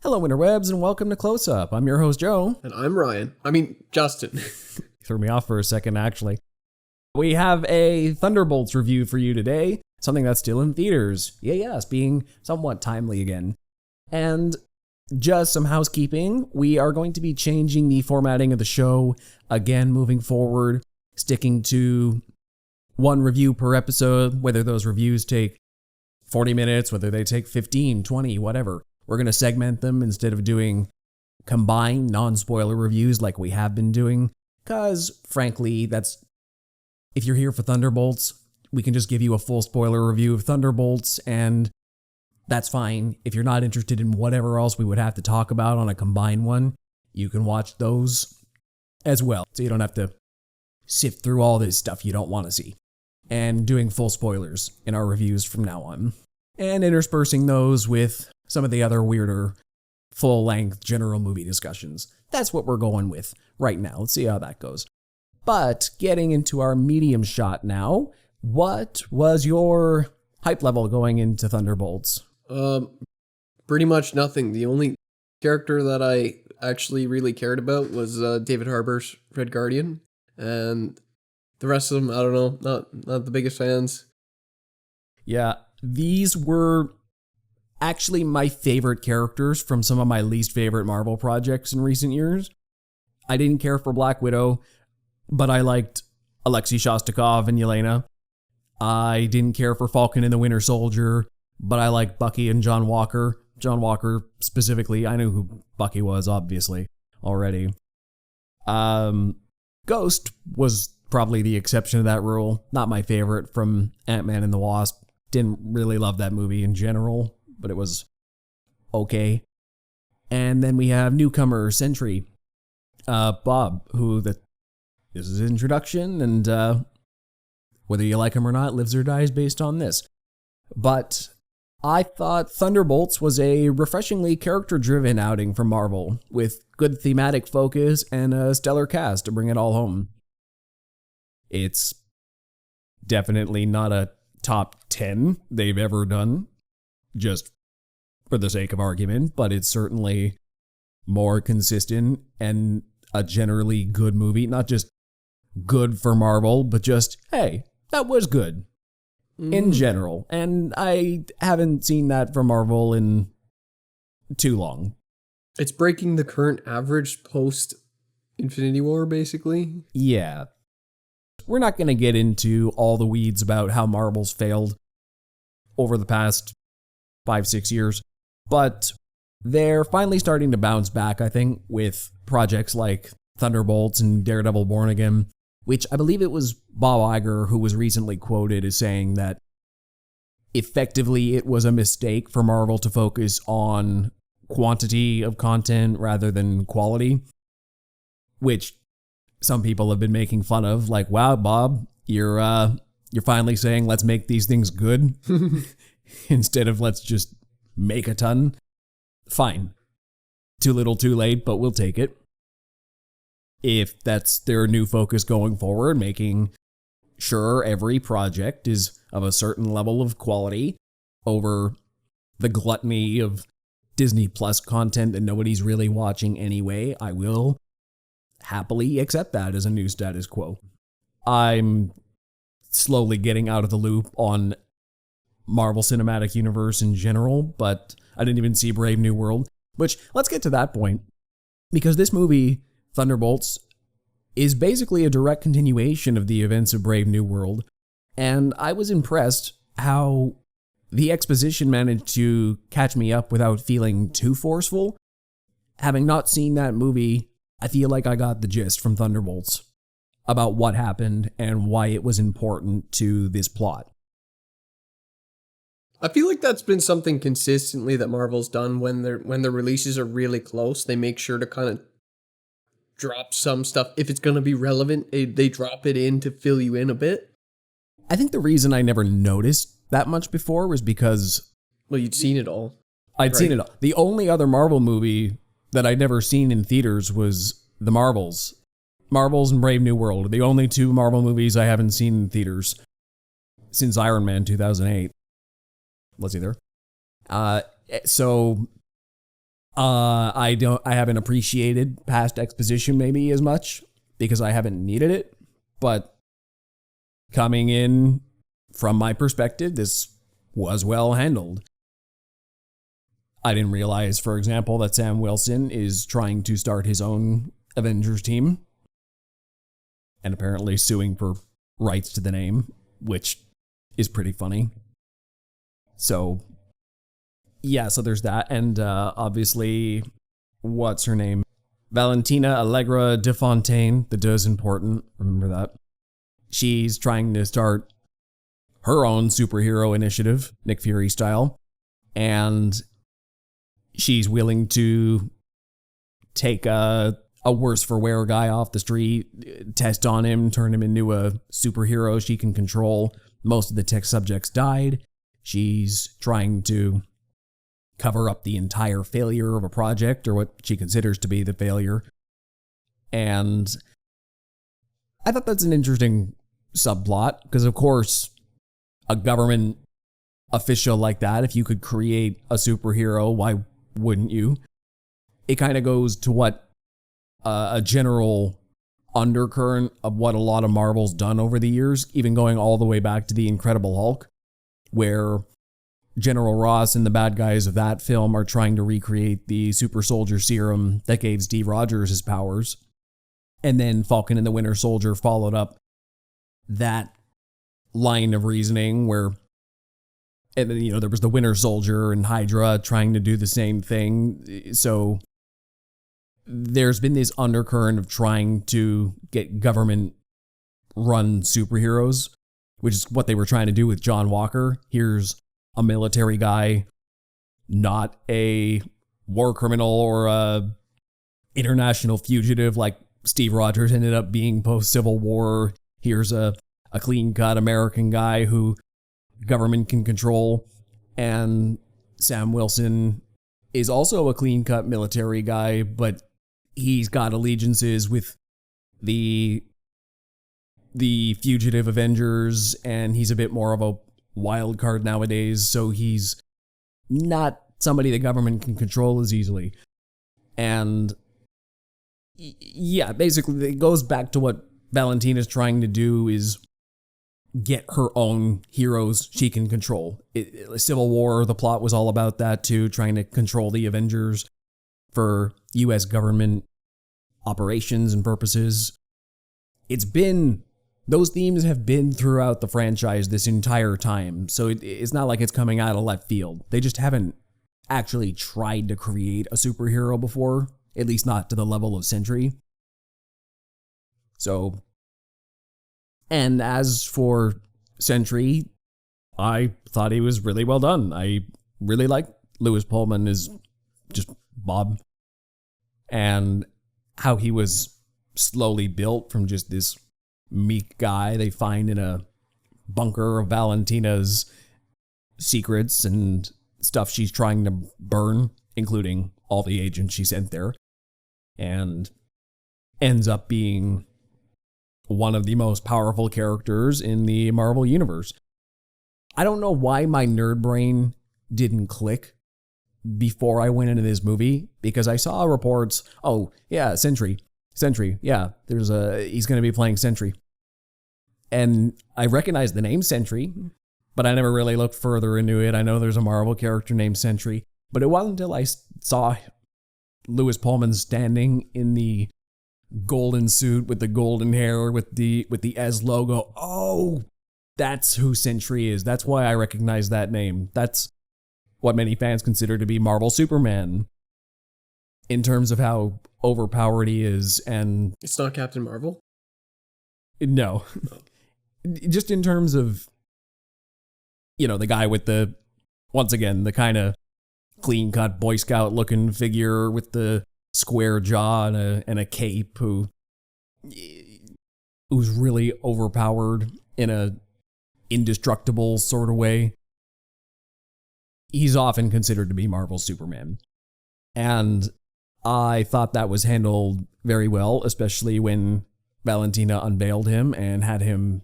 Hello, interwebs, and welcome to Closeup. I'm your host, Joe. And I'm Ryan. Justin. Threw me off for a second, actually. We have a Thunderbolts review for you today, something that's still in theaters. Yes, being somewhat timely again. And just some housekeeping, we are going to be changing the formatting of the show again moving forward, sticking to one review per episode, whether those reviews take 40 minutes, whether they take 15, 20, whatever. We're going to segment them instead of doing combined non-spoiler reviews like we have been doing, because frankly, if you're here for Thunderbolts, we can just give you a full spoiler review of Thunderbolts, and that's fine. If you're not interested in whatever else we would have to talk about on a combined one, you can watch those as well, so you don't have to sift through all this stuff you don't want to see. And doing full spoilers in our reviews from now on. And interspersing those with some of the other weirder, full-length general movie discussions. That's what we're going with right now. Let's see how that goes. But getting into our medium shot now, what was your hype level going into Thunderbolts? Pretty much nothing. The only character that I actually really cared about was David Harbour's Red Guardian, and the rest of them, I don't know, not the biggest fans. Yeah, these were actually my favorite characters from some of my least favorite Marvel projects in recent years. I didn't care for Black Widow, but I liked Alexei Shostakov and Yelena. I didn't care for Falcon and the Winter Soldier, but I liked Bucky and John Walker. John Walker specifically, I knew who Bucky was, obviously, already. Ghost was probably the exception to that rule. Not my favorite from Ant-Man and the Wasp. Didn't really love that movie in general, but it was okay. And then we have newcomer Sentry, Bob, who this is his introduction, and whether you like him or not, lives or dies based on this. But I thought Thunderbolts was a refreshingly character-driven outing from Marvel, with good thematic focus and a stellar cast to bring it all home. It's definitely not a top 10 they've ever done, just for the sake of argument, but it's certainly more consistent and a generally good movie. Not just good for Marvel, but just, hey, that was good in general. And I haven't seen that from Marvel in too long. It's breaking the current average post Infinity War, basically. Yeah. We're not going to get into all the weeds about how Marvel's failed over the past 5-6 years, but they're finally starting to bounce back, I think, with projects like Thunderbolts and Daredevil Born Again, which I believe it was Bob Iger who was recently quoted as saying that effectively it was a mistake for Marvel to focus on quantity of content rather than quality, which some people have been making fun of, like, wow, Bob, you're finally saying let's make these things good instead of let's just make a ton. Fine. Too little, too late, but we'll take it. If that's their new focus going forward, making sure every project is of a certain level of quality over the gluttony of Disney Plus content that nobody's really watching anyway, I will happily accept that as a new status quo. I'm slowly getting out of the loop on Marvel Cinematic Universe in general, but I didn't even see Brave New World, which, let's get to that point, because this movie, Thunderbolts, is basically a direct continuation of the events of Brave New World, and I was impressed how the exposition managed to catch me up without feeling too forceful. Having not seen that movie, I feel like I got the gist from Thunderbolts about what happened and why it was important to this plot. I feel like that's been something consistently that Marvel's done when their releases are really close. They make sure to kind of drop some stuff. If it's going to be relevant, they drop it in to fill you in a bit. I think the reason I never noticed that much before was because, well, you'd seen it all. I'd seen it all. The only other Marvel movie that I'd never seen in theaters was The Marvels. Marvels and Brave New World, the only two Marvel movies I haven't seen in theaters since Iron Man 2008. Was he there? So I haven't appreciated past Exposition maybe as much because I haven't needed it, but coming in from my perspective, this was well handled. I didn't realize, for example, that Sam Wilson is trying to start his own Avengerz team and apparently suing for rights to the name, which is pretty funny. So, yeah, so there's that. And obviously, what's her name? Valentina Allegra de Fontaine. The de is important. Remember that. She's trying to start her own superhero initiative, Nick Fury style. And she's willing to take a worse for wear guy off the street, test on him, turn him into a superhero she can control. Most of the tech subjects died. She's trying to cover up the entire failure of a project, or what she considers to be the failure. And I thought that's an interesting subplot, because of course, a government official like that, if you could create a superhero, why wouldn't you? It kind of goes to what a general undercurrent of what a lot of Marvel's done over the years, even going all the way back to the Incredible Hulk, where General Ross and the bad guys of that film are trying to recreate the super soldier serum that gave Steve Rogers his powers. And then Falcon and the Winter Soldier followed up that line of reasoning where, and then, there was the Winter Soldier and Hydra trying to do the same thing. So there's been this undercurrent of trying to get government-run superheroes, which is what they were trying to do with John Walker. Here's a military guy, not a war criminal or a international fugitive like Steve Rogers ended up being post-Civil War. Here's a clean-cut American guy who government can control. And Sam Wilson is also a clean-cut military guy, but he's got allegiances with the fugitive Avengerz, and he's a bit more of a wild card nowadays, so he's not somebody the government can control as easily. And yeah, basically it goes back to what Valentina's trying to do, is get her own heroes she can control. Civil War, the plot was all about that too, trying to control the Avengerz for US government operations and purposes. Those themes have been throughout the franchise this entire time, so it's not like it's coming out of left field. They just haven't actually tried to create a superhero before, at least not to the level of Sentry. So, and as for Sentry, I thought he was really well done. I really like Lewis Pullman as just Bob, and how he was slowly built from just this meek guy they find in a bunker of Valentina's secrets and stuff she's trying to burn, including all the agents she sent there, and ends up being one of the most powerful characters in the Marvel Universe. I don't know why my nerd brain didn't click before I went into this movie, because I saw reports, oh yeah, Sentry, yeah, he's going to be playing Sentry. And I recognized the name Sentry, but I never really looked further into it. I know there's a Marvel character named Sentry, but it wasn't until I saw Lewis Pullman standing in the golden suit with the golden hair with the S logo. Oh, that's who Sentry is. That's why I recognize that name. That's what many fans consider to be Marvel Superman in terms of how overpowered he is. And it's not Captain Marvel? No. Just in terms of, the guy with the, once again, the kind of clean-cut Boy Scout looking figure with the square jaw and a cape who's really overpowered in a indestructible sort of way. He's often considered to be Marvel's Superman. And I thought that was handled very well, especially when Valentina unveiled him and had him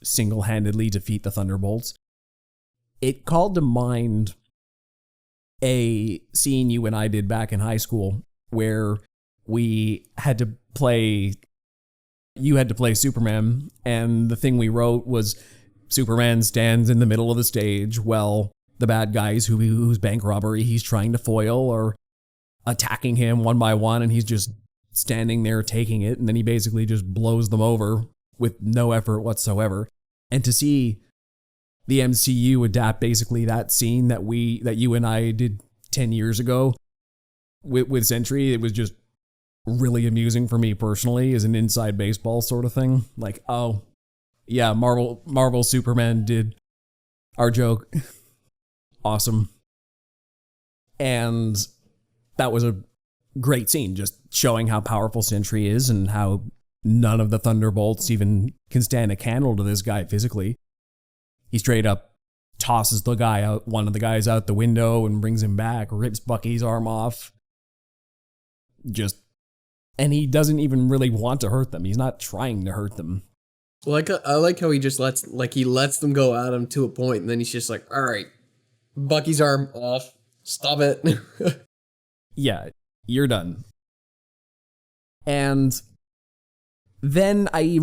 single-handedly defeat the Thunderbolts. It called to mind a scene you and I did back in high school where we had to play, you had to play Superman, and the thing we wrote was Superman stands in the middle of the stage while the bad guys whose bank robbery he's trying to foil are attacking him one by one, and he's just standing there taking it, and then he basically just blows them over with no effort whatsoever. And to see the MCU adapt basically that scene that you and I did 10 years ago with Sentry, it was just really amusing for me personally as an inside baseball sort of thing. Like, oh, yeah, Marvel Superman did our joke. Awesome. And that was a great scene, just showing how powerful Sentry is and how none of the Thunderbolts even can stand a candle to this guy physically. He straight up tosses one of the guys out the window and brings him back, rips Bucky's arm off. And he doesn't even really want to hurt them. He's not trying to hurt them. Like, I like how he just lets them go at him to a point, and then he's just like, all right, Bucky's arm off. Stop it. Yeah, you're done. And then I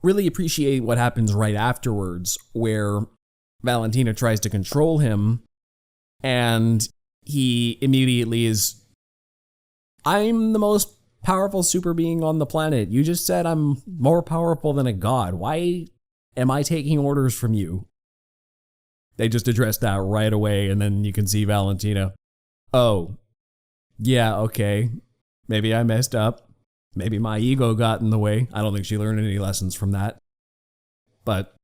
really appreciate what happens right afterwards, where Valentina tries to control him, and he immediately is, I'm the most powerful super being on the planet. You just said I'm more powerful than a god. Why am I taking orders from you? They just address that right away, and then you can see Valentina. Oh, yeah, okay. Maybe I messed up. Maybe my ego got in the way. I don't think she learned any lessons from that. But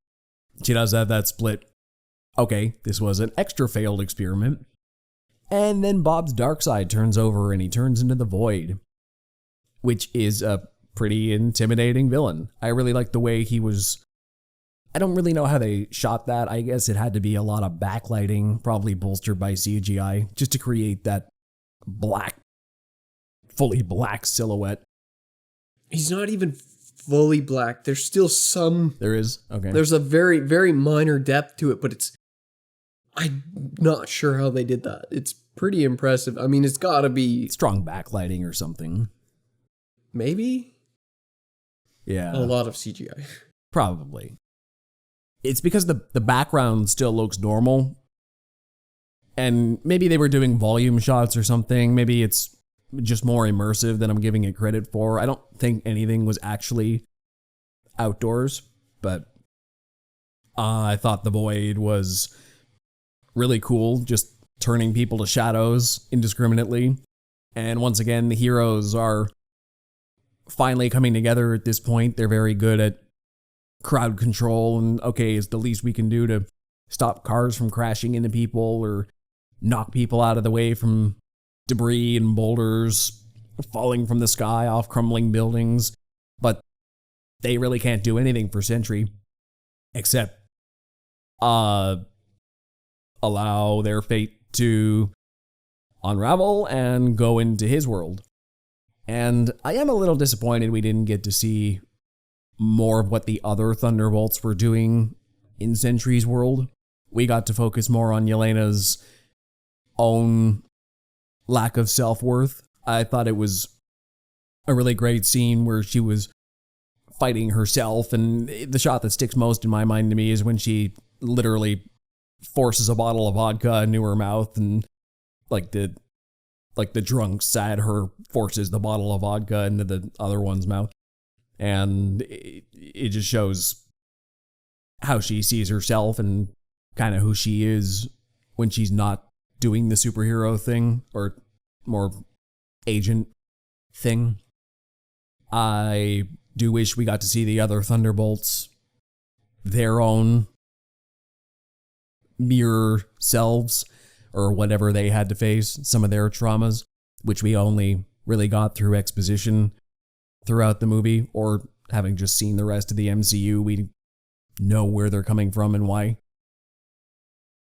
she does have that split. Okay, this was an extra failed experiment. And then Bob's dark side turns over and he turns into the Void, which is a pretty intimidating villain. I really like the way he was. I don't really know how they shot that. I guess it had to be a lot of backlighting, probably bolstered by CGI, just to create that fully black silhouette. He's not even fully black. There's still some... There is? Okay. There's a very, very minor depth to it, but I'm not sure how they did that. It's pretty impressive. I mean, it's gotta be... strong backlighting or something. Maybe? Yeah. A lot of CGI. Probably. It's because the background still looks normal. And maybe they were doing volume shots or something. Maybe it's just more immersive than I'm giving it credit for. I don't think anything was actually outdoors, but I thought the Void was really cool, just turning people to shadows indiscriminately. And once again, the heroes are finally coming together at this point. They're very good at crowd control, and okay, it's the least we can do to stop cars from crashing into people or knock people out of the way from debris and boulders falling from the sky off crumbling buildings. But they really can't do anything for Sentry except allow their fate to unravel and go into his world. And I am a little disappointed we didn't get to see more of what the other Thunderbolts were doing in Sentry's world. We got to focus more on Yelena's own lack of self-worth. I thought it was a really great scene where she was fighting herself, and the shot that sticks most in my mind to me is when she literally forces a bottle of vodka into her mouth, and like the drunk sad her forces the bottle of vodka into the other one's mouth. And it just shows how she sees herself and kind of who she is when she's not doing the superhero thing, or more agent thing. I do wish we got to see the other Thunderbolts, their own mirror selves, or whatever they had to face, some of their traumas, which we only really got through exposition throughout the movie, or having just seen the rest of the MCU, we know where they're coming from and why.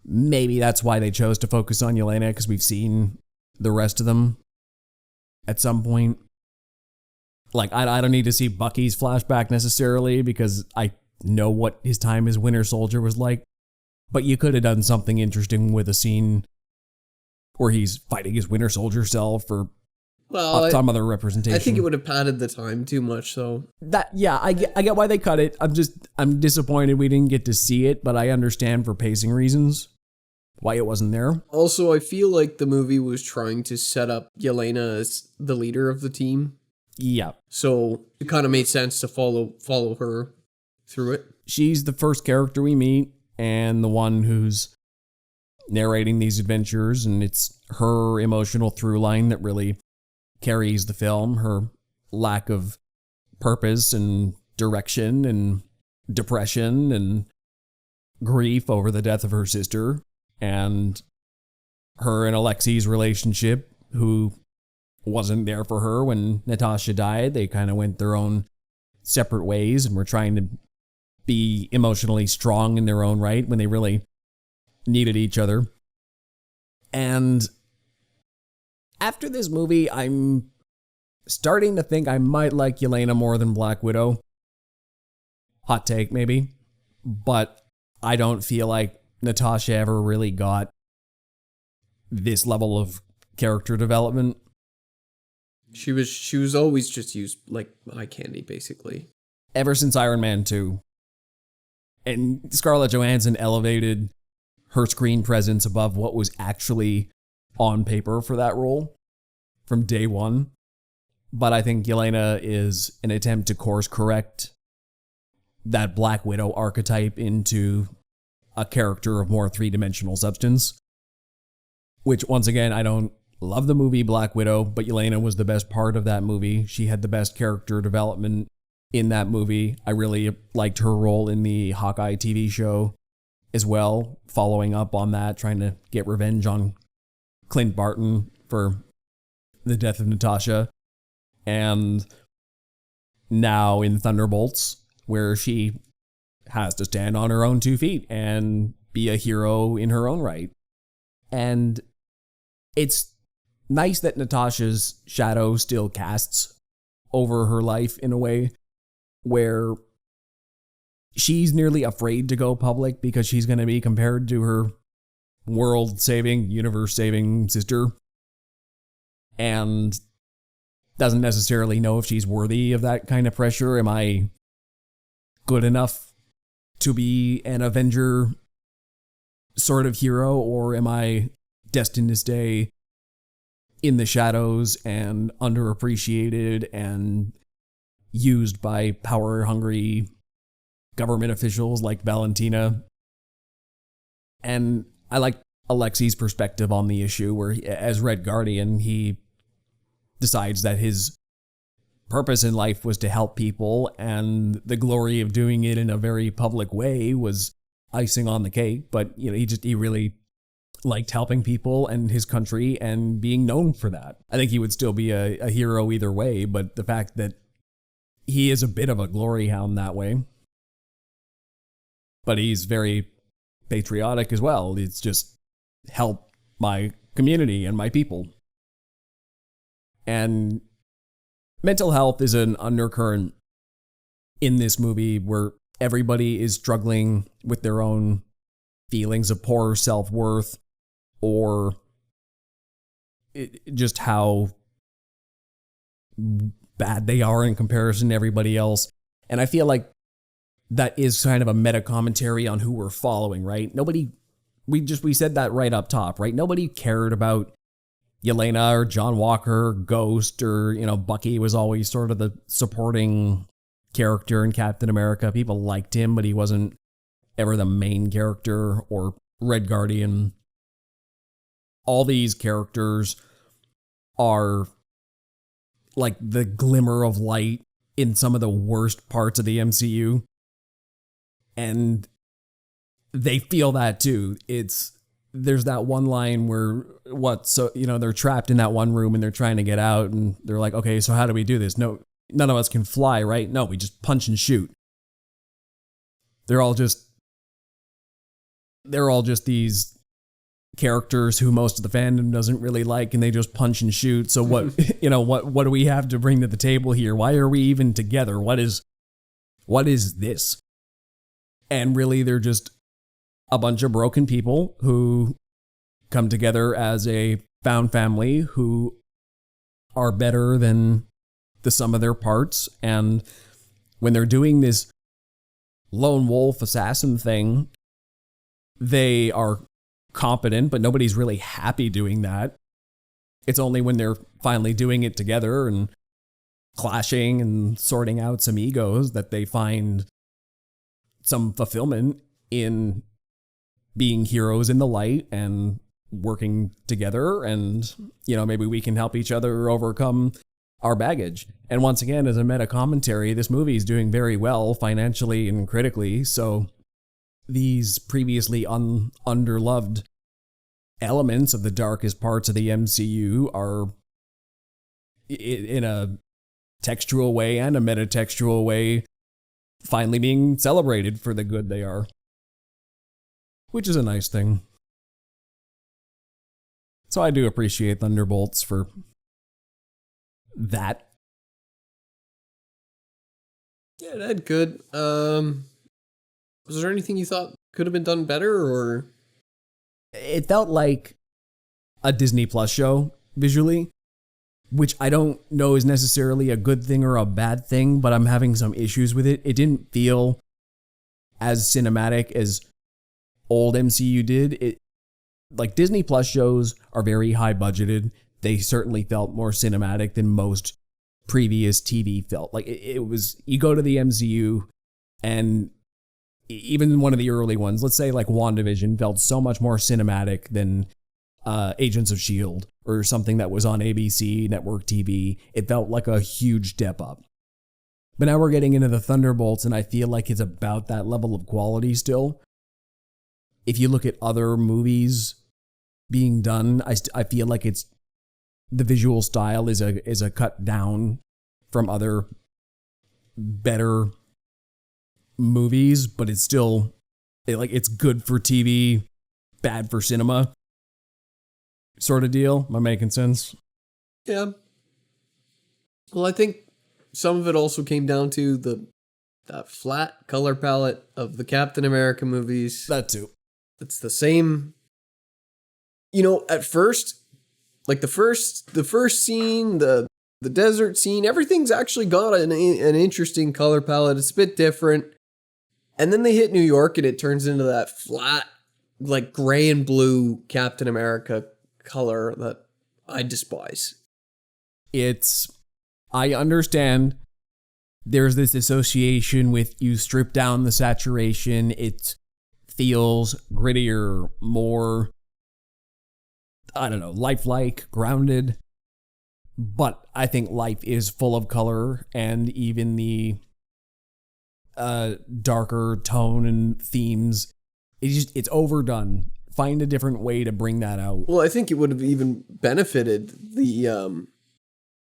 Maybe that's why they chose to focus on Yelena, because we've seen the rest of them at some point. Like, I don't need to see Bucky's flashback necessarily, because I know what his time as Winter Soldier was like. But you could have done something interesting with a scene where he's fighting his Winter Soldier self or Well, some other representation. I think it would have padded the time too much, so. I get why they cut it. I'm disappointed we didn't get to see it, but I understand for pacing reasons why it wasn't there. Also, I feel like the movie was trying to set up Yelena as the leader of the team. Yeah. So it kind of made sense to follow her through it. She's the first character we meet and the one who's narrating these adventures, and it's her emotional through line that really carries the film. Her lack of purpose and direction and depression and grief over the death of her sister, and her and Alexei's relationship, who wasn't there for her when Natasha died. They kind of went their own separate ways and were trying to be emotionally strong in their own right when they really needed each other. And after this movie, I'm starting to think I might like Yelena more than Black Widow. Hot take, maybe. But I don't feel like Natasha ever really got this level of character development. She was always just used like eye candy, basically. Ever since Iron Man 2. And Scarlett Johansson elevated her screen presence above what was actually on paper for that role from day one. But I think Yelena is an attempt to course correct that Black Widow archetype into a character of more three-dimensional substance. Which, once again, I don't love the movie Black Widow, but Yelena was the best part of that movie. She had the best character development in that movie. I really liked her role in the Hawkeye TV show as well, following up on that, trying to get revenge on Clint Barton for the death of Natasha. And now in Thunderbolts, where she has to stand on her own 2 feet and be a hero in her own right. And it's nice that Natasha's shadow still casts over her life in a way where she's nearly afraid to go public because she's going to be compared to her world-saving, universe-saving sister, and doesn't necessarily know if she's worthy of that kind of pressure. Am I good enough to be an Avenger sort of hero, or am I destined to stay in the shadows and underappreciated and used by power-hungry government officials like Valentina? And I like Alexei's perspective on the issue, where as Red Guardian, he decides that his purpose in life was to help people, and the glory of doing it in a very public way was icing on the cake. But he really liked helping people and his country and being known for that. I think he would still be a hero either way, but the fact that he is a bit of a glory hound that way, but he's very patriotic as well. It's just help my community and my people. And mental health is an undercurrent in this movie where everybody is struggling with their own feelings of poor self-worth, or just how bad they are in comparison to everybody else. And I feel like that is kind of a meta commentary on who we're following, right? We said that right up top, right? Nobody cared about Yelena or John Walker, or Ghost, or, Bucky was always sort of the supporting character in Captain America. People liked him, but he wasn't ever the main character, or Red Guardian. All these characters are like the glimmer of light in some of the worst parts of the MCU. And they feel that too. There's that one line where they're trapped in that one room and they're trying to get out, and they're like, okay, so how do we do this? No, none of us can fly, right? No, we just punch and shoot. They're all just these characters who most of the fandom doesn't really like, and they just punch and shoot. So what, what do we have to bring to the table here? Why are we even together? What is this? And really, they're just a bunch of broken people who come together as a found family who are better than the sum of their parts. And when they're doing this lone wolf assassin thing, they are competent, but nobody's really happy doing that. It's only when they're finally doing it together and clashing and sorting out some egos that they find some fulfillment in being heroes in the light and working together, and maybe we can help each other overcome our baggage. And once again, as a meta commentary, this movie is doing very well financially and critically, so these previously underloved elements of the darkest parts of the MCU are, in a textual way and a metatextual way, finally being celebrated for the good they are, which is a nice thing. So I do appreciate Thunderbolts for that. Yeah, it had good. Was there anything you thought could have been done better, or? It felt like a Disney Plus show visually, which I don't know is necessarily a good thing or a bad thing, but I'm having some issues with it. It didn't feel as cinematic as old MCU did. Like, Disney Plus shows are very high budgeted. They certainly felt more cinematic than most previous TV felt. Like, it was, you go to the MCU, and even one of the early ones, let's say like WandaVision, felt so much more cinematic than Agents of S.H.I.E.L.D. or something that was on ABC network TV. It felt like a huge step up. But now we're getting into the Thunderbolts, and I feel like it's about that level of quality still. If you look at other movies being done, I feel like it's the visual style is a cut down from other better movies, but it's still it's good for TV, bad for cinema sort of deal. Am I making sense? Yeah. Well, I think some of it also came down to that flat color palette of the Captain America movies. That too. It's the same. At first, like the first scene, the desert scene, everything's actually got an interesting color palette. It's a bit different. And then they hit New York, and it turns into that flat, like gray and blue Captain America color that I despise. I understand there's this association with you strip down the saturation. It feels grittier, more, I don't know, lifelike, grounded. But I think life is full of color, and even the darker tone and themes, it's overdone. Find a different way to bring that out. Well, I think it would have even benefited the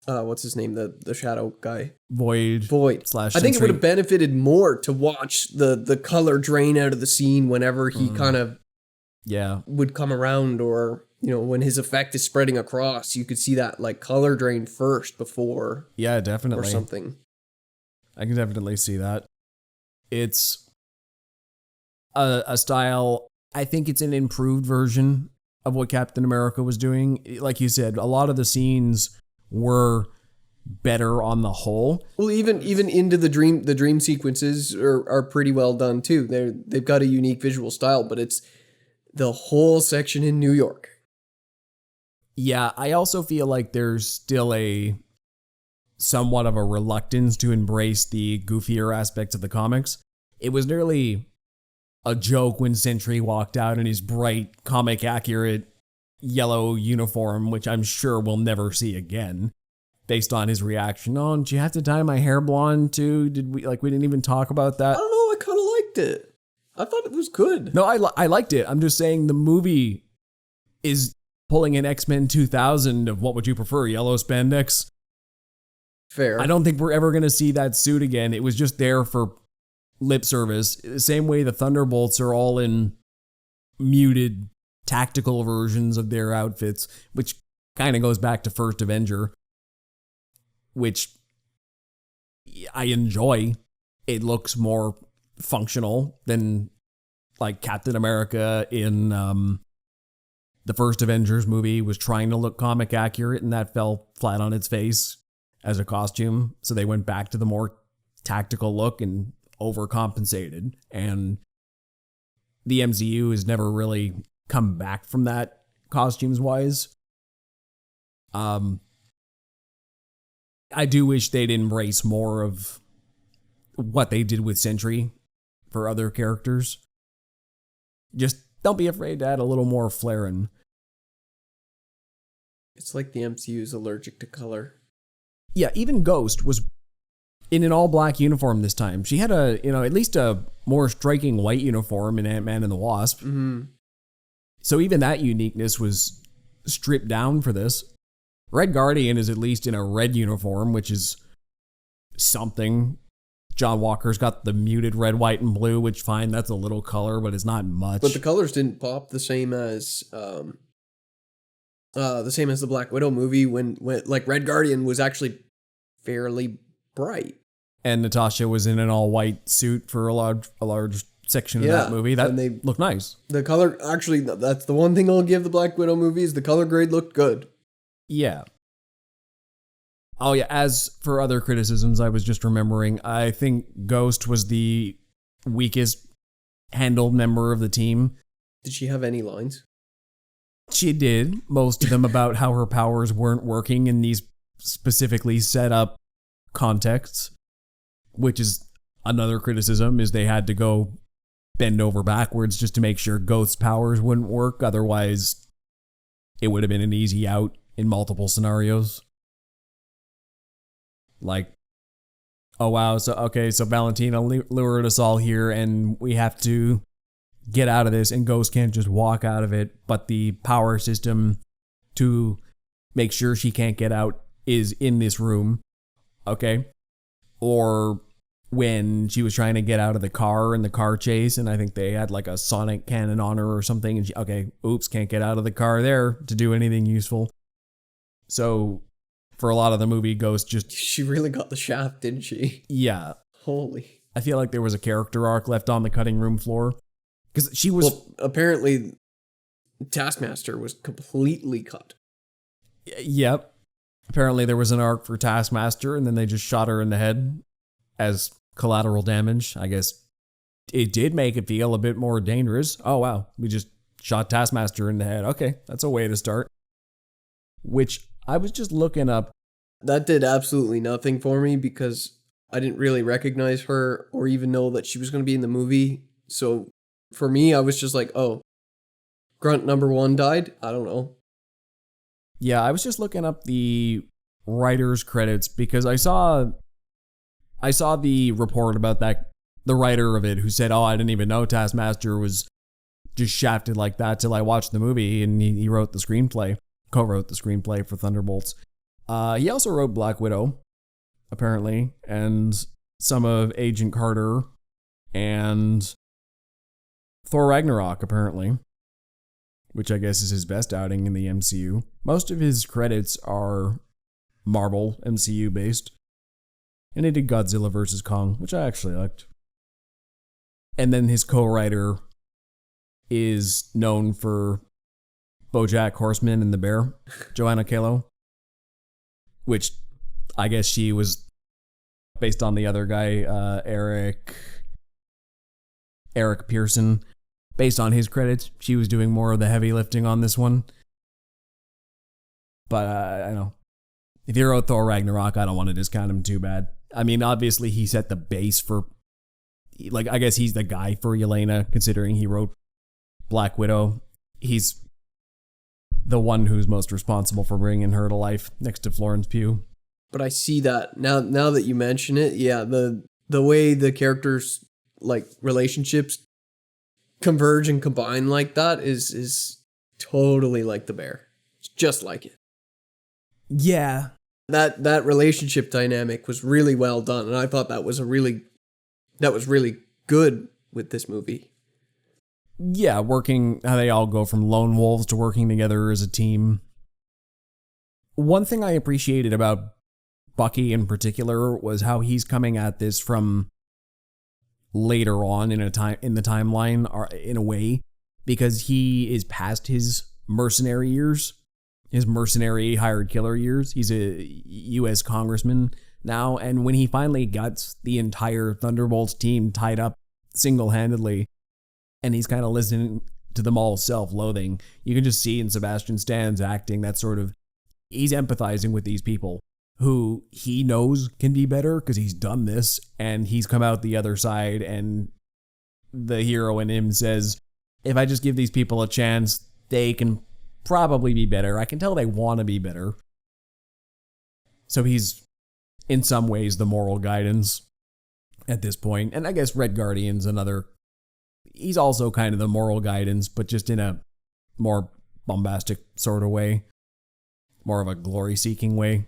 what's his name, the shadow guy, Void slash I think Sentry. it would have benefited more to watch the color drain out of the scene whenever he kind of would come around, or when his effect is spreading across, you could see that like color drain first before definitely, or something. I can definitely see that. It's a style. I think it's an improved version of what Captain America was doing. Like you said, a lot of the scenes were better on the whole. Well, even into the dream sequences are pretty well done too. They've got a unique visual style, but it's the whole section in New York. Yeah, I also feel like there's still a somewhat of a reluctance to embrace the goofier aspects of the comics. It was nearly a joke when Sentry walked out in his bright, comic accurate yellow uniform, which I'm sure we'll never see again, based on his reaction. Oh, did you have to dye my hair blonde too? We didn't even talk about that? I don't know, I kind of liked it. I thought it was good. No, I liked it. I'm just saying the movie is pulling an X-Men 2000 of what would you prefer, yellow spandex? Fair. I don't think we're ever going to see that suit again. It was just there for lip service. The same way the Thunderbolts are all in muted tactical versions of their outfits, which kind of goes back to First Avenger, which I enjoy. It looks more functional than like Captain America in the first Avengerz movie was trying to look comic accurate, and that fell flat on its face as a costume. So they went back to the more tactical look and overcompensated. And the MCU has never really come back from that costumes wise. I do wish they'd embrace more of what they did with Sentry for other characters. Just don't be afraid to add a little more flair in. It's like the MCU is allergic to color. Yeah, even Ghost was in an all-black uniform this time. She had at least a more striking white uniform in Ant-Man and the Wasp. Mm-hmm. So even that uniqueness was stripped down for this. Red Guardian is at least in a red uniform, which is something. John Walker's got the muted red, white, and blue, which fine, that's a little color, but it's not much. But the colors didn't pop the same as the Black Widow movie when like Red Guardian was actually fairly bright. And Natasha was in an all-white suit for a large section of that movie. That they looked nice. The color, actually, that's the one thing I'll give the Black Widow movies. The color grade looked good. Yeah. Oh, yeah. As for other criticisms, I was just remembering, I think Ghost was the weakest handled member of the team. Did she have any lines? She did. Most of them about how her powers weren't working in these specifically set up contexts, which is another criticism, is they had to go bend over backwards just to make sure Ghost's powers wouldn't work. Otherwise, it would have been an easy out in multiple scenarios. Like, oh wow, so Valentina lured us all here and we have to get out of this, and Ghost can't just walk out of it, but the power system to make sure she can't get out is in this room. Okay. Or when she was trying to get out of the car in the car chase, and I think they had like a sonic cannon on her or something, and can't get out of the car there to do anything useful. So for a lot of the movie, Ghost she really got the shaft, didn't she? Yeah. Holy. I feel like there was a character arc left on the cutting room floor. Because she was... Well, apparently, Taskmaster was completely cut. Yep. Apparently there was an arc for Taskmaster, and then they just shot her in the head as collateral damage. I guess it did make it feel a bit more dangerous. Oh, wow. We just shot Taskmaster in the head. Okay, that's a way to start. Which I was just looking up. That did absolutely nothing for me because I didn't really recognize her or even know that she was going to be in the movie. So for me, I was just like, oh, Grunt number 1 died? I don't know. Yeah, I was just looking up the writer's credits because I saw the report about that, the writer of it, who said, oh, I didn't even know Taskmaster was just shafted like that till I watched the movie, and he wrote the screenplay, co-wrote the screenplay for Thunderbolts. He also wrote Black Widow, apparently, and some of Agent Carter, and Thor Ragnarok, apparently, which I guess is his best outing in the MCU. Most of his credits are Marvel MCU based. And he did Godzilla vs. Kong, which I actually liked. And then his co-writer is known for BoJack Horseman and the Bear, Joanna Kalo, which I guess she was based on the other guy, Eric Pearson. Based on his credits, she was doing more of the heavy lifting on this one. But I know, if he wrote Thor Ragnarok, I don't want to discount him too bad. I mean, obviously he set the base for, like, I guess he's the guy for Yelena, considering he wrote Black Widow. He's the one who's most responsible for bringing her to life next to Florence Pugh. But I see that now that you mention it, yeah, the way the characters, like, relationships converge and combine like that is totally like the Bear. It's just like it. Yeah. That relationship dynamic was really well done, and I thought that was really good with this movie. Yeah, how they all go from lone wolves to working together as a team. One thing I appreciated about Bucky in particular was how he's coming at this from later on in the timeline, or in a way, because he is past his mercenary years, his mercenary hired killer years. He's a U.S. congressman now, and when he finally got the entire Thunderbolts team tied up single-handedly, and he's kind of listening to them all self-loathing, you can just see in Sebastian Stan's acting that sort of, he's empathizing with these people who he knows can be better because he's done this, and he's come out the other side, and the hero in him says, if I just give these people a chance, they can probably be better. I can tell they want to be better. So he's, in some ways, the moral guidance at this point. And I guess Red Guardian's another, he's also kind of the moral guidance, but just in a more bombastic sort of way. More of a glory-seeking way.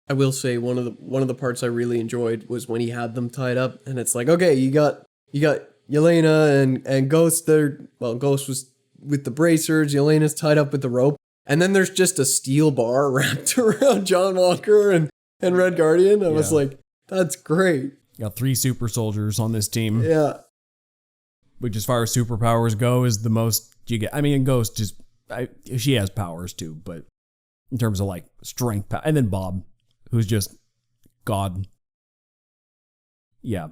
I will say one of the parts I really enjoyed was when he had them tied up, and it's like, okay, you got Yelena and Ghost there. Well, Ghost was with the bracers, Yelena's tied up with the rope, and then there's just a steel bar wrapped around John Walker and Red Guardian. I was like, that's great. You got 3 super soldiers on this team. Yeah. Which, as far as superpowers go, is the most you get. I mean, Ghost just, she has powers too, but in terms of like strength, and then Bob, who's just God. Yeah.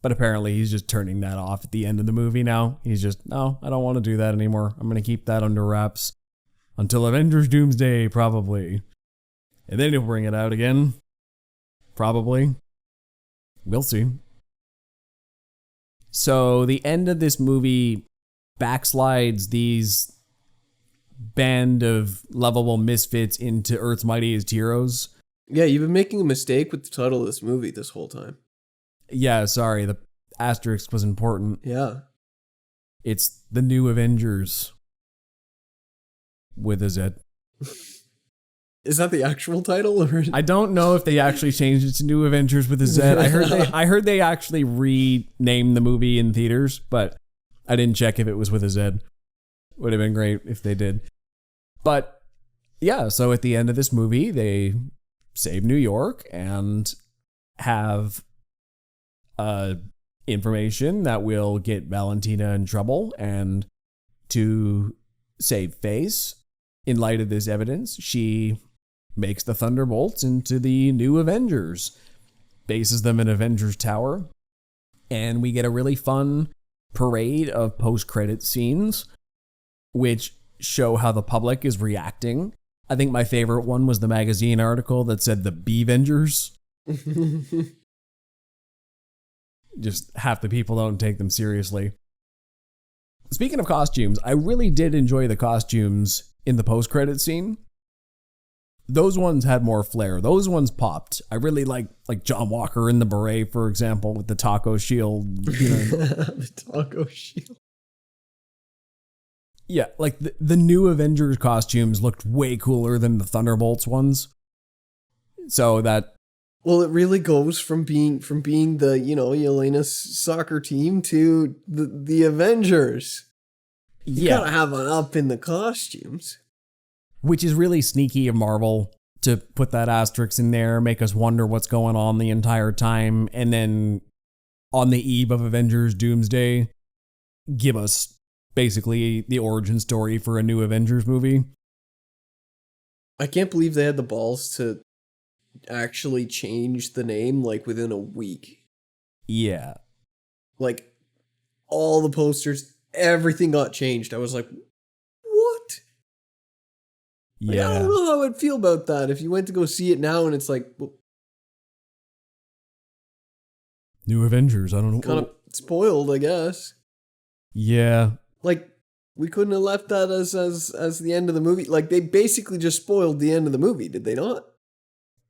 But apparently he's just turning that off at the end of the movie now. He's just, no, I don't want to do that anymore. I'm going to keep that under wraps until Avenger's Doomsday, probably. And then he'll bring it out again. Probably. We'll see. So the end of this movie backslides these band of lovable misfits into Earth's Mightiest Heroes. Yeah, you've been making a mistake with the title of this movie this whole time. Yeah, sorry, the asterisk was important. Yeah. It's the New Avengerz. With a Z. Is that the actual title? Or? I don't know if they actually changed it to New Avengerz with a Z. I heard they actually renamed the movie in theaters, but I didn't check if it was with a Z. Would have been great if they did. But yeah, so at the end of this movie, they save New York and have information that will get Valentina in trouble, and to save face, in light of this evidence, she makes the Thunderbolts into the New Avengerz, bases them in Avengerz Tower, and we get a really fun parade of post-credit scenes, which show how the public is reacting. I think my favorite one was the magazine article that said the B-Vengers. Just half the people don't take them seriously. Speaking of costumes, I really did enjoy the costumes in the post-credit scene. Those ones had more flair. Those ones popped. I really like John Walker in the beret, for example, with the taco shield. You know. The taco shield. Yeah, like the New Avengerz costumes looked way cooler than the Thunderbolts ones. So that... Well, it really goes from being the, Yelena's soccer team to the Avengerz. You gotta have an up in the costumes. Which is really sneaky of Marvel to put that asterisk in there, make us wonder what's going on the entire time, and then on the eve of Avengers Doomsday, give us basically the origin story for a new Avengers movie. I can't believe they had the balls to actually change the name within a week. Yeah. All the posters, everything got changed. I was like, what? Yeah. I don't know how I'd feel about that if you went to go see it now and it's like, well, New Avengers, I don't know. Kind of spoiled, I guess. Yeah. We couldn't have left that as the end of the movie. They basically just spoiled the end of the movie, did they not?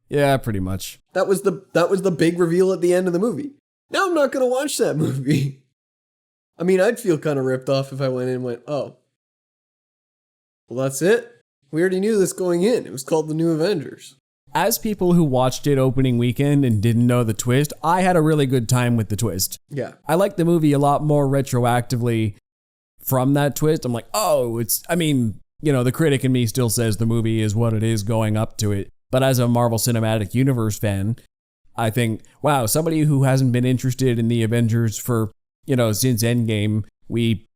Yeah, pretty much. That was the big reveal at the end of the movie. Now I'm not going to watch that movie. I mean, I'd feel kind of ripped off if I went in and went, oh, well, that's it. We already knew this going in. It was called The New Avengerz. As people who watched it opening weekend and didn't know the twist, I had a really good time with the twist. Yeah. I liked the movie a lot more retroactively from that twist. I'm like, oh, the critic in me still says the movie is what it is going up to it. But as a Marvel Cinematic Universe fan, I think, wow, somebody who hasn't been interested in the Avengers for, since Endgame, we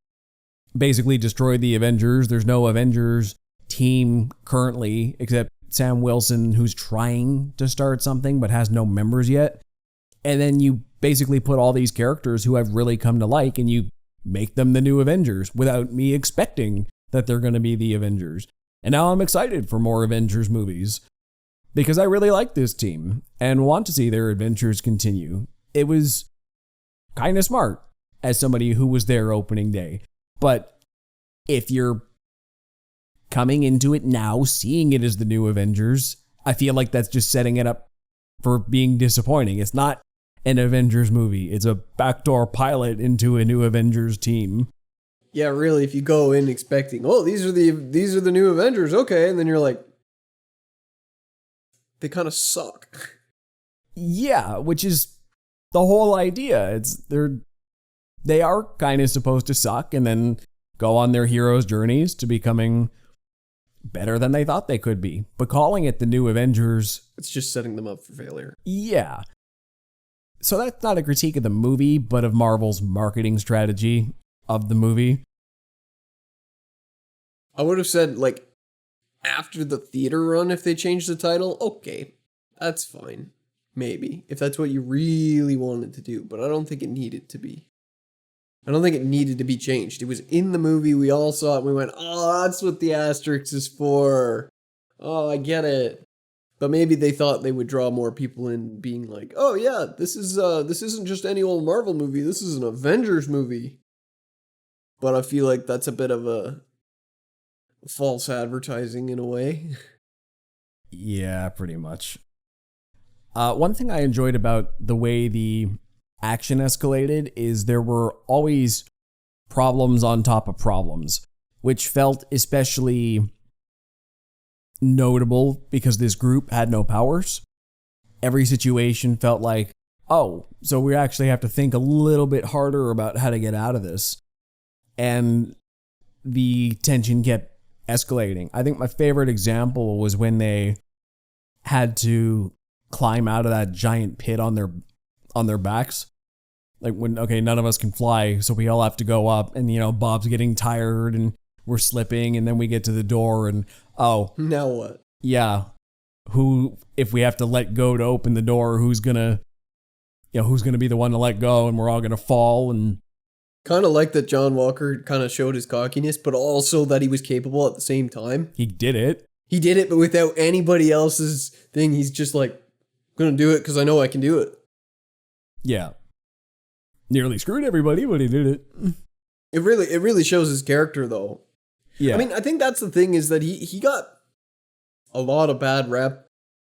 basically destroyed the Avengers. There's no Avengers team currently except Sam Wilson, who's trying to start something but has no members yet. And then you basically put all these characters who I've really come to like and you make them the new Avengers without me expecting that they're going to be the Avengers. And now I'm excited for more Avengers movies because I really like this team and want to see their adventures continue. It was kind of smart as somebody who was there opening day. But if you're coming into it now, seeing it as the new Avengers, I feel like that's just setting it up for being disappointing. It's not an Avengers movie. It's a backdoor pilot into a new Avengers team. Yeah, really, if you go in expecting, oh, these are the new Avengers, okay, and then you're like, they kind of suck. Yeah, which is the whole idea. They are kind of supposed to suck and then go on their heroes' journeys to becoming better than they thought they could be. But calling it the new Avengers, it's just setting them up for failure. Yeah. So that's not a critique of the movie, but of Marvel's marketing strategy of the movie. I would have said, like, after the theater run, if they changed the title, okay, that's fine. Maybe, if that's what you really wanted to do, but I don't think it needed to be. I don't think it needed to be changed. It was in the movie, we all saw it, and we went, oh, that's what the asterisk is for. Oh, I get it. But maybe they thought they would draw more people in being like, oh yeah, this isn't just any old Marvel movie, this is an Avengers movie. But I feel like that's a bit of a false advertising in a way. Yeah, pretty much. One thing I enjoyed about the way the action escalated is there were always problems on top of problems, which felt especially notable because this group had no powers. Every situation felt like, oh, so we actually have to think a little bit harder about how to get out of this. And the tension kept escalating. I think my favorite example was when they had to climb out of that giant pit on their backs. Like when, okay, none of us can fly, so we all have to go up, and Bob's getting tired and we're slipping, and then we get to the door and, oh, now what? Yeah. If we have to let go to open the door, who's gonna be the one to let go, and we're all gonna fall. And kind of like that John Walker kind of showed his cockiness, but also that he was capable at the same time. He did it, but without anybody else's thing. He's just like, I'm gonna do it because I know I can do it. Yeah. Nearly screwed everybody, but he did it. It really shows his character, though. Yeah. I mean, I think that's the thing, is that he got a lot of bad rep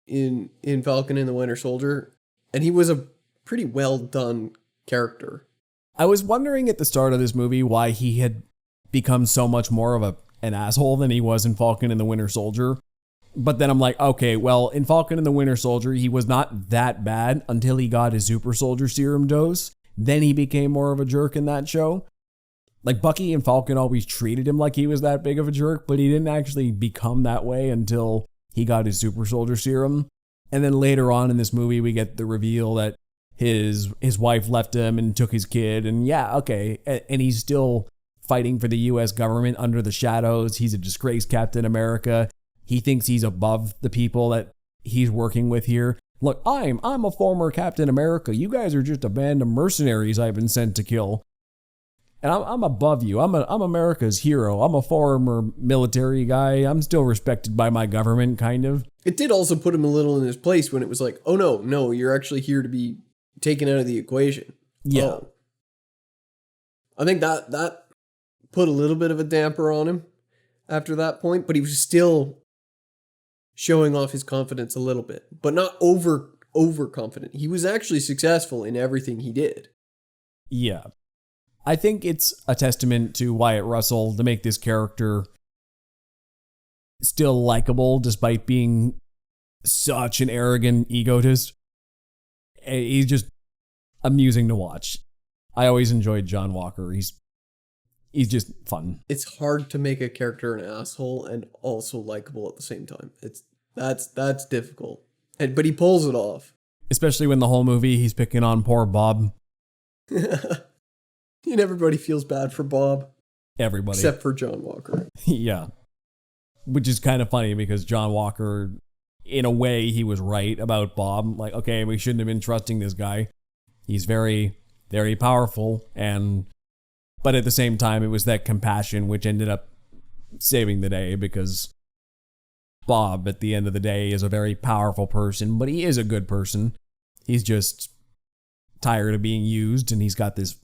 in Falcon and the Winter Soldier, and he was a pretty well done character. I was wondering at the start of this movie why he had become so much more of an asshole than he was in Falcon and the Winter Soldier. But then I'm like, okay, well, in Falcon and the Winter Soldier, he was not that bad until he got his super soldier serum dose. Then he became more of a jerk in that show. Like, Bucky and Falcon always treated him like he was that big of a jerk, but he didn't actually become that way until he got his super soldier serum. And then later on in this movie, we get the reveal that his wife left him and took his kid. And yeah, okay. And he's still fighting for the U.S. government under the shadows. He's a disgraced Captain America. He thinks he's above the people that he's working with here. Look, I'm a former Captain America. You guys are just a band of mercenaries I've been sent to kill. And I'm above you. I'm America's hero. I'm a former military guy. I'm still respected by my government, kind of. It did also put him a little in his place when it was like, oh no, you're actually here to be taken out of the equation. Yeah. Oh. I think that put a little bit of a damper on him after that point, but he was still showing off his confidence a little bit, but not overconfident. He was actually successful in everything he did. Yeah. I think it's a testament to Wyatt Russell to make this character still likable despite being such an arrogant egotist. He's just amusing to watch. I always enjoyed John Walker. He's just fun. It's hard to make a character an asshole and also likable at the same time. That's difficult. But he pulls it off. Especially when the whole movie he's picking on poor Bob. And everybody feels bad for Bob. everybody. Except for John Walker. Yeah. Which is kind of funny because John Walker, in a way, he was right about Bob. Like, okay, we shouldn't have been trusting this guy. He's very, very powerful. But at the same time, it was that compassion which ended up saving the day, because Bob, at the end of the day, is a very powerful person, but he is a good person. He's just tired of being used, and he's got this,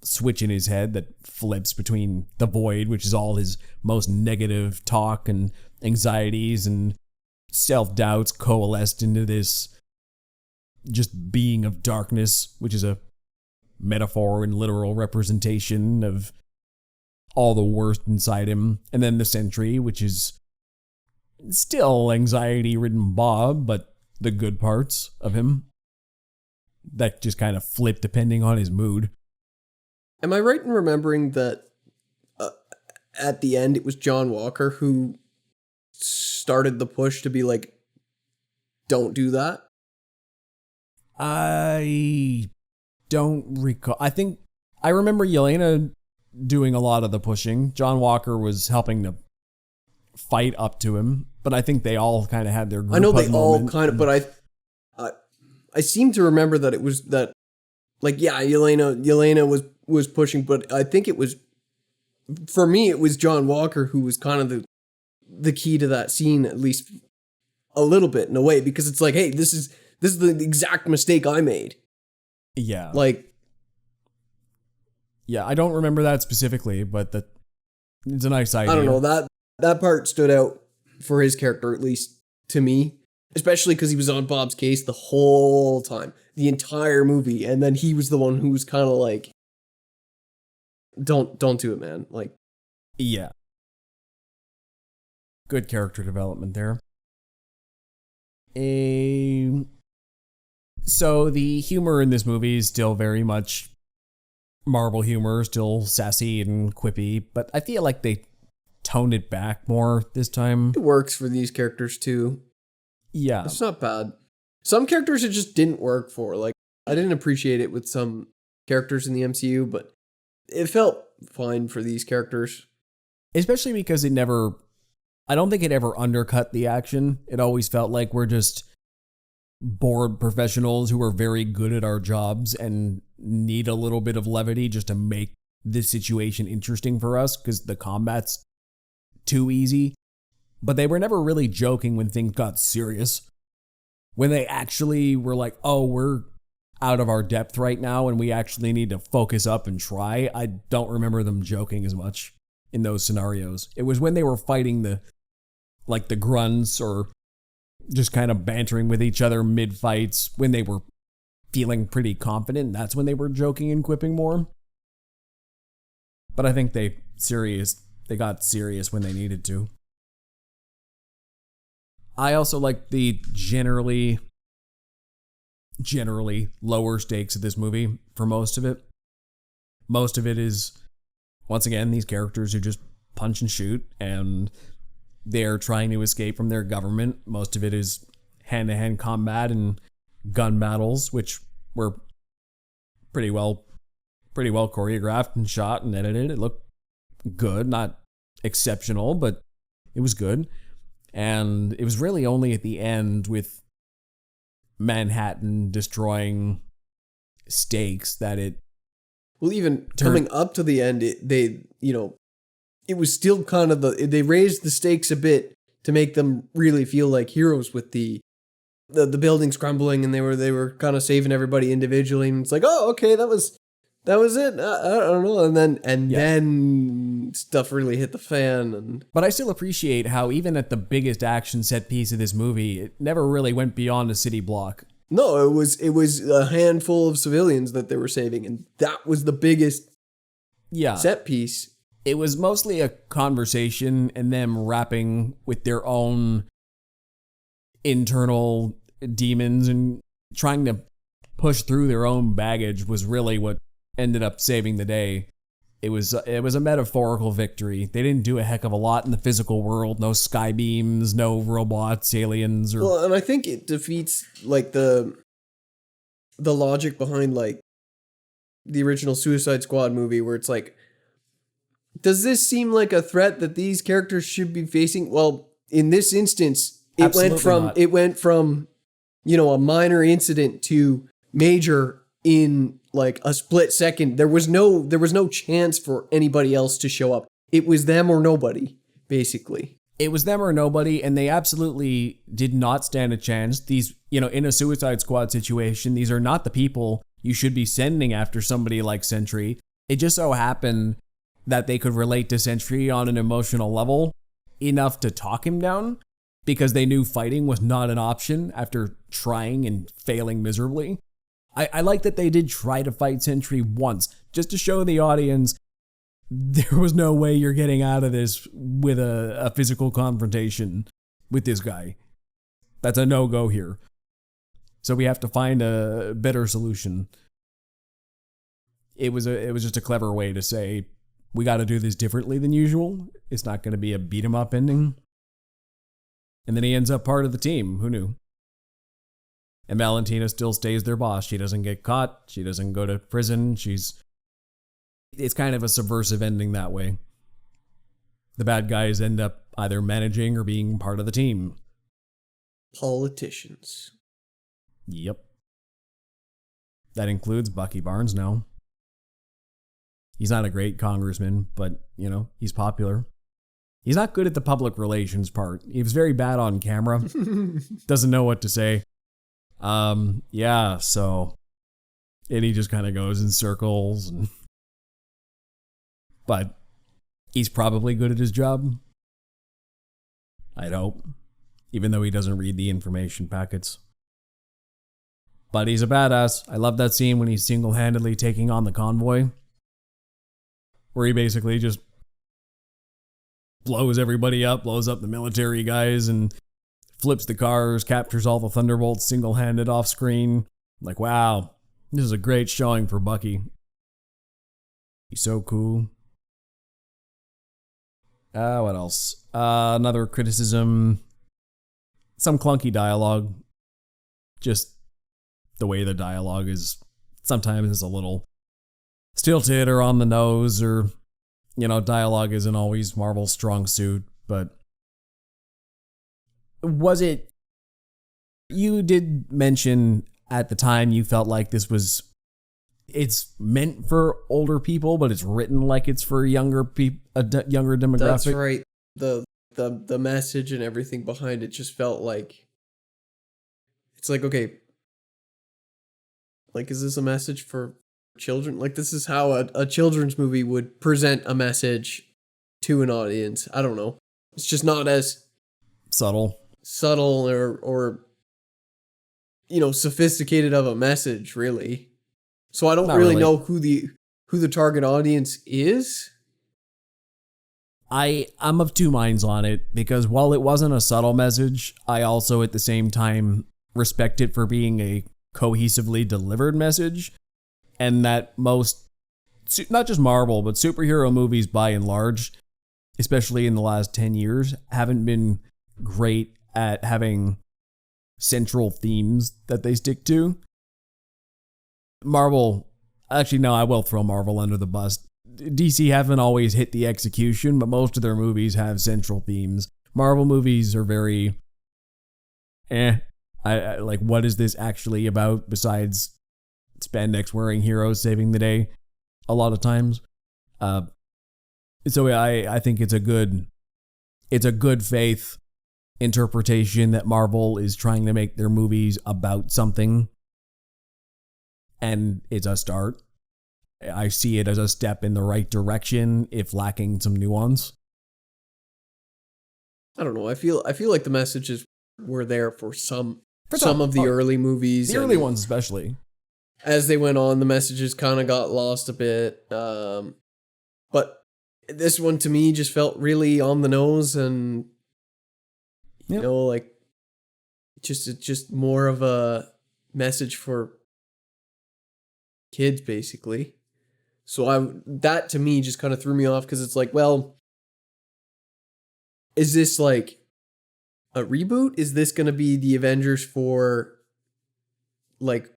switch in his head that flips between the void, which is all his most negative talk and anxieties and self-doubts coalesced into this just being of darkness, which is a metaphor and literal representation of all the worst inside him. And then the Sentry, which is still anxiety-ridden Bob, but the good parts of him that just kind of flip depending on his mood. Am I right in remembering that at the end it was John Walker who started the push to be like, don't do that? I don't recall. I remember Yelena doing a lot of the pushing. John Walker was helping to fight up to him, but I think they all kind of had their group. I know they all kind of, but I seem to remember that it was that, like, yeah, Yelena was pushing, but I think it was, for me, it was John Walker who was kind of the key to that scene, at least a little bit in a way, because it's like, hey, this is the exact mistake I made. Yeah. Like, yeah, I don't remember that specifically, but it's a nice idea. I don't know, that part stood out for his character, at least to me, especially because he was on Bob's case the whole time, the entire movie, and then he was the one who was kind of like, don't do it, man. Like, yeah, good character development there. So the humor in this movie is still very much Marvel humor, still sassy and quippy, but I feel like they toned it back more this time. It works for these characters too. Yeah. It's not bad. Some characters it just didn't work for. Like, I didn't appreciate it with some characters in the MCU, but it felt fine for these characters. Especially because I don't think it ever undercut the action. It always felt like we're just bored professionals who are very good at our jobs and need a little bit of levity just to make this situation interesting for us, because the combat's too easy. But they were never really joking when things got serious. When they actually were like, oh, we're out of our depth right now and we actually need to focus up and try, I don't remember them joking as much in those scenarios. It was when they were fighting the grunts or just kind of bantering with each other mid-fights, when they were feeling pretty confident, that's when they were joking and quipping more. But I think they got serious when they needed to. I also like the generally lower stakes of this movie for most of it. Most of it is, once again, these characters who just punch and shoot, and they're trying to escape from their government. Most of it is hand-to-hand combat and gun battles, which were pretty well choreographed and shot and edited. It looked good, not exceptional, but it was good. And it was really only at the end with Manhattan destroying Stakes that it... Well, even coming up to the end, it was still kind of they raised the stakes a bit to make them really feel like heroes with the buildings crumbling, and they were kind of saving everybody individually, and it's like, oh, okay, that was it. I don't know, and then stuff really hit the fan. But I still appreciate how even at the biggest action set piece of this movie, it never really went beyond a city block. No, it was a handful of civilians that they were saving, and that was the biggest set piece. It was mostly a conversation and them rapping with their own internal demons and trying to push through their own baggage was really what ended up saving the day. It was a metaphorical victory. They didn't do a heck of a lot in the physical world. No sky beams, no robots, aliens. Well, and I think it defeats like the logic behind like the original Suicide Squad movie, where it's like, Does this seem like a threat that these characters should be facing? Well, in this instance, it went from, you know, a minor incident to major in like a split second. There was no chance for anybody else to show up. It was them or nobody, basically. It was them or nobody, and they absolutely did not stand a chance. These, you know, in a Suicide Squad situation, these are not the people you should be sending after somebody like Sentry. It just so happened that they could relate to Sentry on an emotional level enough to talk him down because they knew fighting was not an option after trying and failing miserably. I like that they did try to fight Sentry once, just to show the audience there was no way you're getting out of this with a physical confrontation with this guy. That's a no-go here. So we have to find a better solution. It was just a clever way to say, we got to do this differently than usual. It's not going to be a beat-em-up ending. And then he ends up part of the team. Who knew? And Valentina still stays their boss. She doesn't get caught. She doesn't go to prison. It's kind of a subversive ending that way. The bad guys end up either managing or being part of the team. Politicians. Yep. That includes Bucky Barnes now. He's not a great congressman, but, you know, he's popular. He's not good at the public relations part. He was very bad on camera. Doesn't know what to say. Yeah, so... And he just kind of goes in circles. But he's probably good at his job. I'd hope. Even though he doesn't read the information packets. But he's a badass. I love that scene when he's single-handedly taking on the convoy. Where he basically just blows everybody up, blows up the military guys, and flips the cars, captures all the Thunderbolts single-handed off screen. Like, wow, this is a great showing for Bucky. He's so cool. What else? Another criticism. Some clunky dialogue. Just the way the dialogue is sometimes is a little stilted or on the nose, or, you know, dialogue isn't always Marvel's strong suit, but was it... You did mention at the time you felt like this was... It's meant for older people, but it's written like it's for younger younger demographic. That's right. The message and everything behind it just felt like... It's like, okay, like, is this a message for children? Like, this is how a children's movie would present a message to an audience. I don't know. It's just not as subtle or you know, sophisticated of a message, really. So I don't really know who the target audience is. I'm of two minds on it, because while it wasn't a subtle message, I also at the same time respect it for being a cohesively delivered message. And that most, not just Marvel, but superhero movies by and large, especially in the last 10 years, haven't been great at having central themes that they stick to. Marvel, actually no, I will throw Marvel under the bus. DC haven't always hit the execution, but most of their movies have central themes. Marvel movies are very, I like, what is this actually about besides spandex wearing heroes saving the day a lot of times. So I think it's a good faith interpretation that Marvel is trying to make their movies about something, and it's a start. I see it as a step in the right direction, if lacking some nuance. I don't know. I feel like the messages were there for some of the early movies. The early ones especially. As they went on, the messages kind of got lost a bit. But this one to me just felt really on the nose, and you know, like just more of a message for kids, basically. So that to me just kind of threw me off, because it's like, well, is this like a reboot? Is this going to be the Avengers for like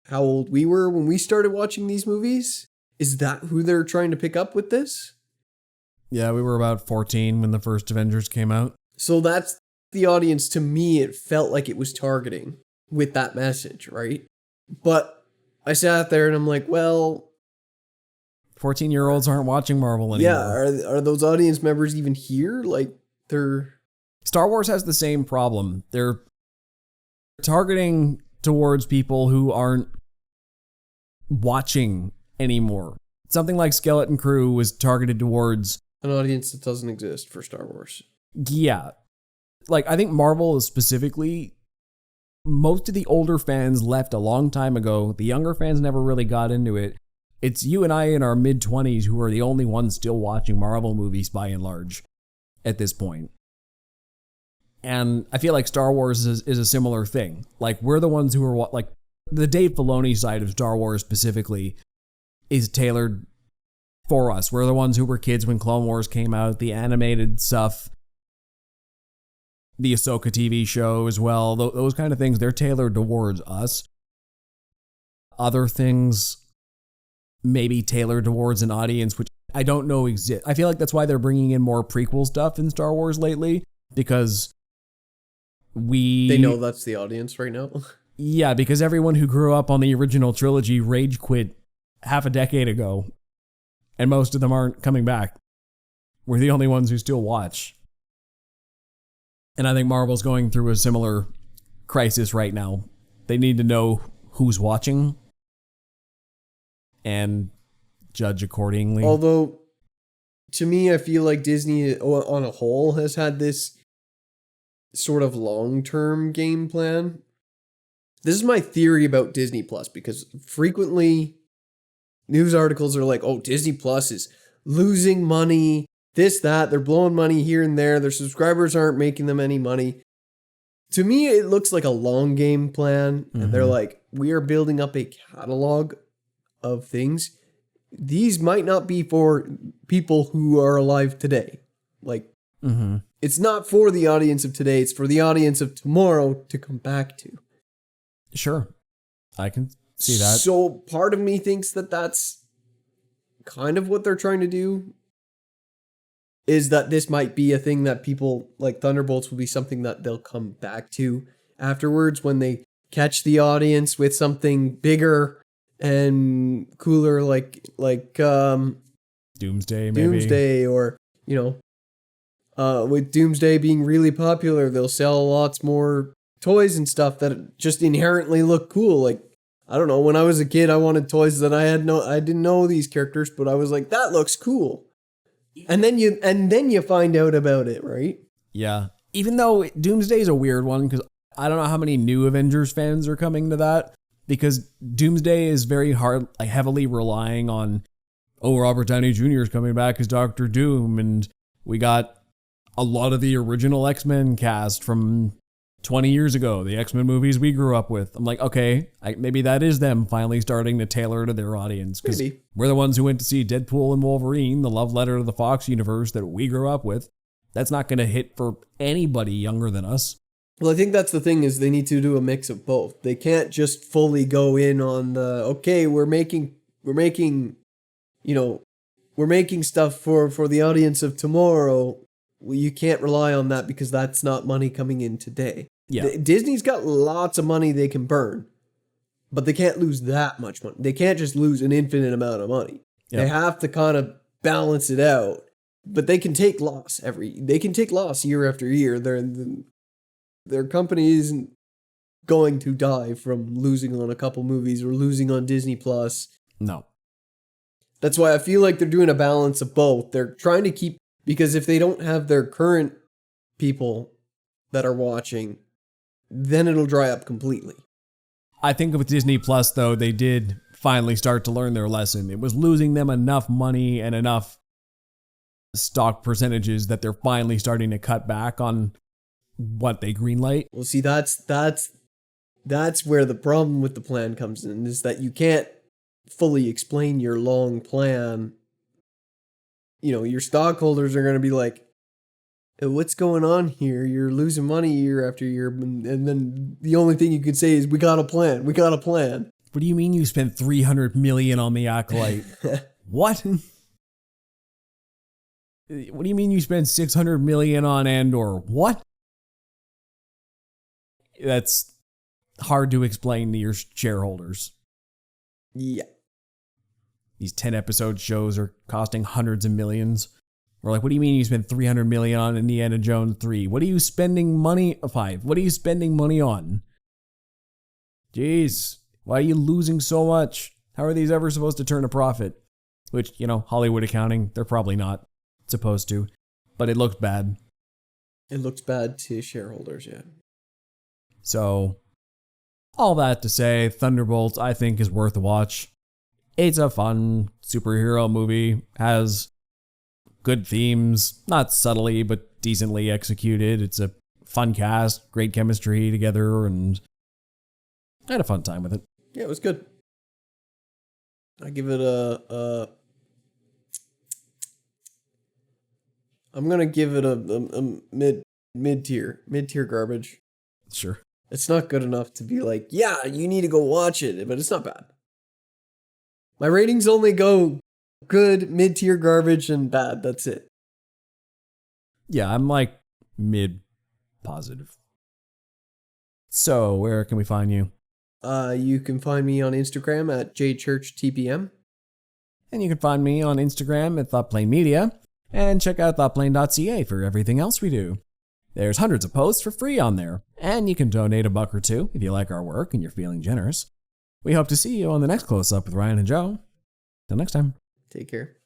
how old we were when we started watching these movies? Is that who they're trying to pick up with this? Yeah, we were about 14 when the first Avengers came out. So that's the audience, to me, it felt like it was targeting with that message, right? But I sat there and I'm like, well, 14-year-olds aren't watching Marvel anymore. yeah, are those audience members even here? Like, they're... Star Wars has the same problem. They're targeting towards people who aren't watching anymore. Something like Skeleton Crew was targeted towards an audience that doesn't exist for Star Wars. Yeah. Like, I think Marvel is specifically, most of the older fans left a long time ago. The younger fans never really got into it. It's you and I in our mid-20s who are the only ones still watching Marvel movies by and large at this point. And I feel like Star Wars is a similar thing. Like, we're the ones who are, like, the Dave Filoni side of Star Wars specifically is tailored for us. We're the ones who were kids when Clone Wars came out, the animated stuff, the Ahsoka TV show as well. Those kind of things, they're tailored towards us. Other things maybe tailored towards an audience which I don't know exist. I feel like that's why they're bringing in more prequel stuff in Star Wars lately, because they know that's the audience right now. Yeah, because everyone who grew up on the original trilogy rage quit half a decade ago, and most of them aren't coming back. We're the only ones who still watch. And I think Marvel's going through a similar crisis right now. They need to know who's watching and judge accordingly. Although, to me, I feel like Disney on a whole has had this sort of long-term game plan. This is my theory about Disney Plus, because frequently news articles are like, oh, Disney Plus is losing money, this, that, they're blowing money here and there, their subscribers aren't making them any money. To me, it looks like a long game plan, and they're like, we are building up a catalog of things. These might not be for people who are alive today. Like, it's not for the audience of today, it's for the audience of tomorrow to come back to. Sure. I can see that. So part of me thinks that that's kind of what they're trying to do, is that this might be a thing that people like Thunderbolts will be something that they'll come back to afterwards when they catch the audience with something bigger and cooler, like Doomsday, maybe. Doomsday, or, you know, with Doomsday being really popular, they'll sell lots more toys and stuff that just inherently look cool. Like, I don't know, when I was a kid, I wanted toys that I didn't know these characters, but I was like, that looks cool. And then you find out about it, right? Yeah. Even though Doomsday is a weird one, because I don't know how many new Avengers fans are coming to that, because Doomsday is very hard, like heavily relying on, oh, Robert Downey Jr. is coming back as Doctor Doom, and we got a lot of the original X-Men cast from 20 years ago, the X-Men movies we grew up with. I'm like, okay, maybe that is them finally starting to tailor to their audience, because we're the ones who went to see Deadpool and Wolverine, the love letter to the Fox universe that we grew up with. That's not going to hit for anybody younger than us. Well, I think that's the thing, is they need to do a mix of both. They can't just fully go in on the, okay, we're making stuff for the audience of tomorrow. Well, you can't rely on that, because that's not money coming in today. Yeah. Disney's got lots of money they can burn, but they can't lose that much money. They can't just lose an infinite amount of money. Yep. They have to kind of balance it out, but they can take loss year after year. Their company isn't going to die from losing on a couple movies or losing on Disney Plus. No. That's why I feel like they're doing a balance of both. They're trying to keep, because if they don't have their current people that are watching, then it'll dry up completely. I think with Disney Plus, though, they did finally start to learn their lesson. It was losing them enough money and enough stock percentages that they're finally starting to cut back on what they greenlight. Well, see, that's where the problem with the plan comes in, is that you can't fully explain your long plan. You know, your stockholders are going to be like, what's going on here? You're losing money year after year. And then the only thing you could say is, we got a plan. We got a plan. What do you mean you spent $300 million on the Acolyte? What? What do you mean you spent $600 million on Andor? What? That's hard to explain to your shareholders. Yeah. These 10-episode shows are costing hundreds of millions. We're like, what do you mean you spent $300 million on Indiana Jones 3? What are you spending money... 5. What are you spending money on? Jeez. Why are you losing so much? How are these ever supposed to turn a profit? Which, Hollywood accounting, they're probably not supposed to. But it looks bad. It looks bad to shareholders, yeah. So, all that to say, Thunderbolts, I think, is worth a watch. It's a fun superhero movie. Has good themes. Not subtly, but decently executed. It's a fun cast. Great chemistry together. And I had a fun time with it. Yeah, it was good. I give it I'm gonna give it a mid-tier garbage. Sure. It's not good enough to be like, yeah, you need to go watch it, but it's not bad. My ratings only go good, mid-tier garbage, and bad. That's it. Yeah, I'm like mid-positive. So, where can we find you? You can find me on Instagram at jchurchtpm. And you can find me on Instagram at ThoughtPlaneMedia. And check out thoughtplane.ca for everything else we do. There's hundreds of posts for free on there. And you can donate $1 or $2 if you like our work and you're feeling generous. We hope to see you on the next Close Up with Ryan and Joe. Till next time. Take care.